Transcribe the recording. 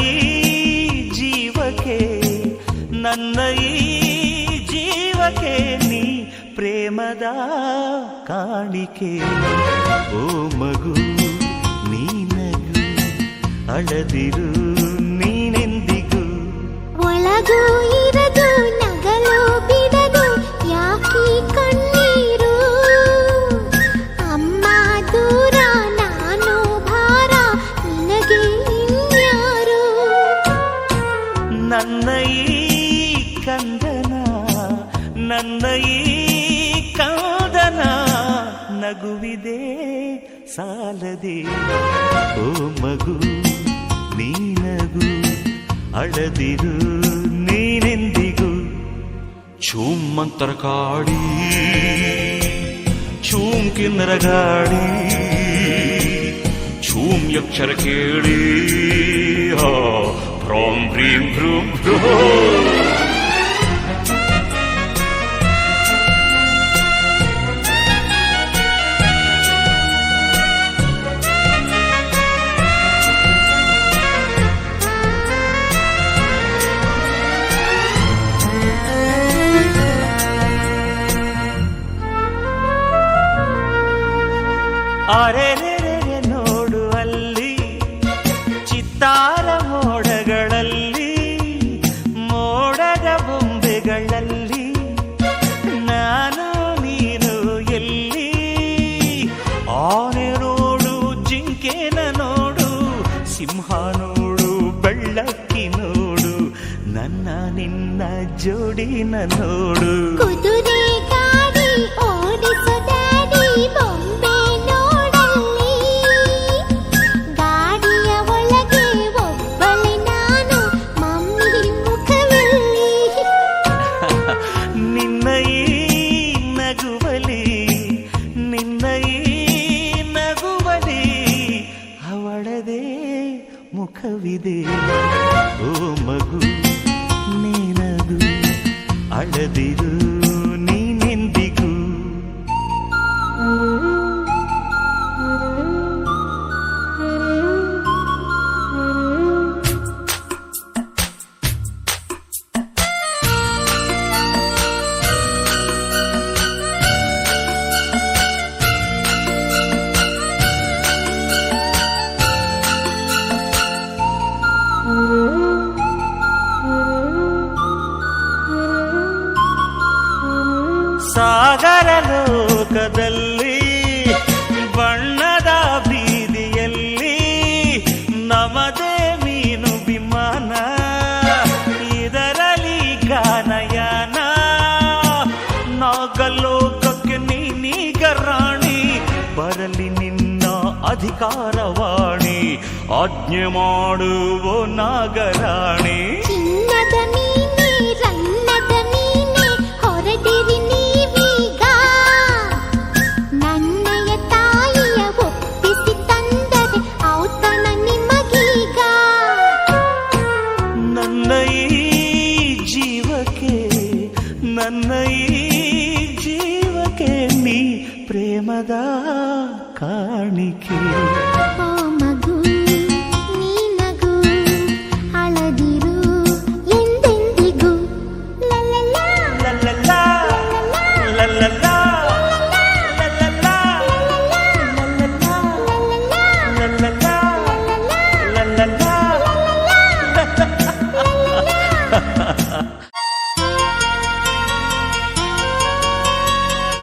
ಈ ಜೀವಕ್ಕೆ ನನ್ನ ಈ ಜೀವಕ್ಕೆ ನೀ ಪ್ರೇಮದ ಕಾಣಿಕೆ. ಓ ಮಗು ನೀನಗು ಅಳದಿರು ನೀನೆಂದಿಗೂ. ಒಳಗೂ ಇರದು ನಗಲು ಬಿಡದು ಯಾಕಿ ಕಣ್ಣೀರು. ಅಮ್ಮ ದೂರ ನಾನು ಭಾರ ನಿನಗೆ ಇನ್ಯಾರು. ನನ್ನ ಈ ಕಂದನ ನನ್ನ ಈ ಕಂದನ ನಗುವಿದೆ ಸಾಲದೆ. ಓ ಮಗು ನೀನಗು ಅಳದಿರು ನೀನೆಂದಿಗೂ. ಚೂಮ್ಮಂತರ ಕಾಡಿ ಚೂಮ್ ಕಿನ್ನರ ಗಾಡಿ ಚೂಮ್ ಯಕ್ಷರ ಕೇಳಿ ಭ್ರೋಂ ಭ್ರೀಂ ಭ್ರೂಂ ಭ್ರೂ. ಅರೆರೆರೆ ನೋಡು ಅಲ್ಲಿ ಚಿತ್ತಾರ ಮೋಡಗಳಲ್ಲಿ ಮೋಡದ ಬೊಂಬೆಗಳಲ್ಲಿ ನಾನು ನೀನು ಎಲ್ಲಿ. ಆನೆ ನೋಡು ಜಿಂಕೆನ ನೋಡು ಸಿಂಹ ನೋಡು ಬೆಳ್ಳಕ್ಕಿ ನೋಡು ನನ್ನ ನಿನ್ನ ಜೋಡಿನ ನೋಡು. ಕುದುರೆ ಗಾಡಿ ಓಡಿಸೋ ಡ್ಯಾಡಿ ಬೊಂಬೆ ನೋಡಲ್ಲಿ. ಗಾಡಿಯ ಒಳಗೆ ಒಬ್ಬಳೆ ನಾನು ಮಮ್ಮಿ ಮುಖದಲ್ಲಿ. ನಿನ್ನ ಈ ನಗುವಲಿ ನಿನ್ನ ಈ ನಗುವಲಿ ಅವಳದೇ ಮುಖವಿದೆ. ಓ ಮಗು ನೀನದು ಅಳದಿರು ನೀನೆಂದಿಗೂ. ಸಾಗರ ಲೋಕದಲ್ಲಿ ಬಣ್ಣದ ಬೀದಿಯಲ್ಲಿ ನಮದೇ ಮೀನು ವಿಮಾನ ಇದರಲ್ಲಿ ಗಾನಯಾನ. ನಾಗಲೋಕಕ್ಕೆ ನೀನೀಗ ರಾಣಿ ಬರಲಿ ನಿನ್ನ ಅಧಿಕಾರವಾಣಿ ಆಜ್ಞೆ ಮಾಡುವ ನಾಗರಾಣಿ. ಚಿನ್ನದ ನೀನೆ ರನ್ನದ ನೀನೆ ಹೊರಟಿರಿ ನೀವೀಗ. ನನ್ನಯ ತಾಯಿಯ ಒಪ್ಪಿಸಿ ತಂದರೆ ಔತಣ ನಿಮಗೀಗ. ನನ್ನ ಈ ಜೀವಕ್ಕೆ ನನ್ನ ಈ ಜೀವಕ್ಕೆ ನೀ ಪ್ರೇಮದ ಕಾಣಿಕೆ. ಓ ಮಗು ನೀನಗು ಅಳದಿರು ಎಂದೆಂದಿಗೂ. ಲಲಲಾ ಲಲಲಾ ಲಲಲಾ ಲಲಲಾ ಲಲಲಾ ಲಲಲಾ